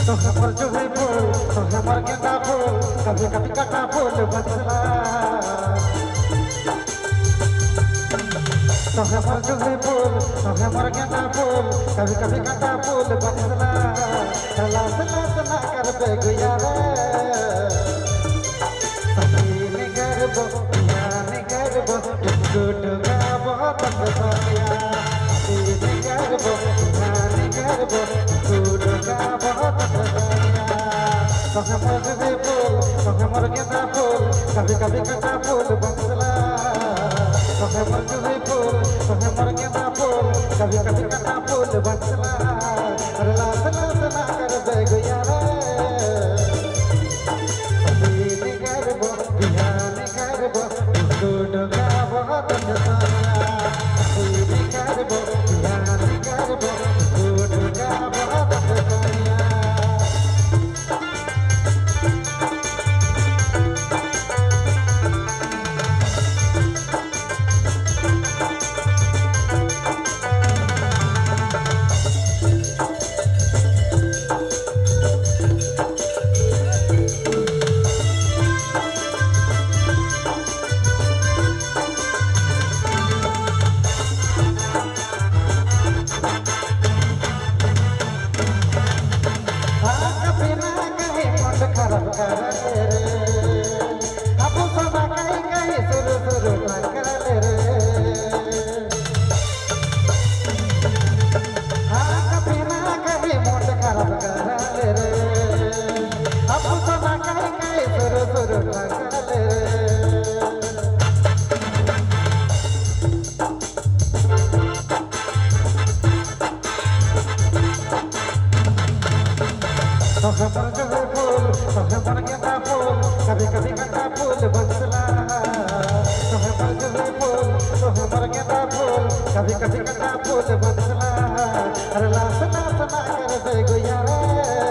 तो हमर जो है फूल तो हमर गेंदा फूल कभी कभी कटा फूल बदला तो हमर जो है फूल तो हमर गेंदा फूल कभी कभी कटा फूल बदला लास लास ना कर बे गुया रे सखी करबो यान करबो गुड का बहुत बतिया सखी करबो यान करबो गुड का बहुत बतिया तो हमर जो है फूल तो हमर गेंदा फूल कभी कभी कटा फूल बदला तो हमर जो है फूल तो हमर गेंदा फूल कभी कभी कटा फूल बदला अरे लास लास ना कर बे गुया रे सखी करबो यान करबो गुड का बहुत बतिया सखी करबो यान करबो गुड का बहुत बतिया खराब कर ले रे अब सदा कहीं कहीं सुर सुर कर ले रे हाँ कभी ना कहीं मोट खराब कर ले रे अब सदा कहीं कहीं सुर सुर कर ले रे तो हमर जो है फूल तो हमर गेंदा फूल कभी कभी कटा फूल बदला तो हमर जो है फूल तो हमर गेंदा फूल कभी कभी कटा फूल बदला अरे लास लास ना कर दे गुया रे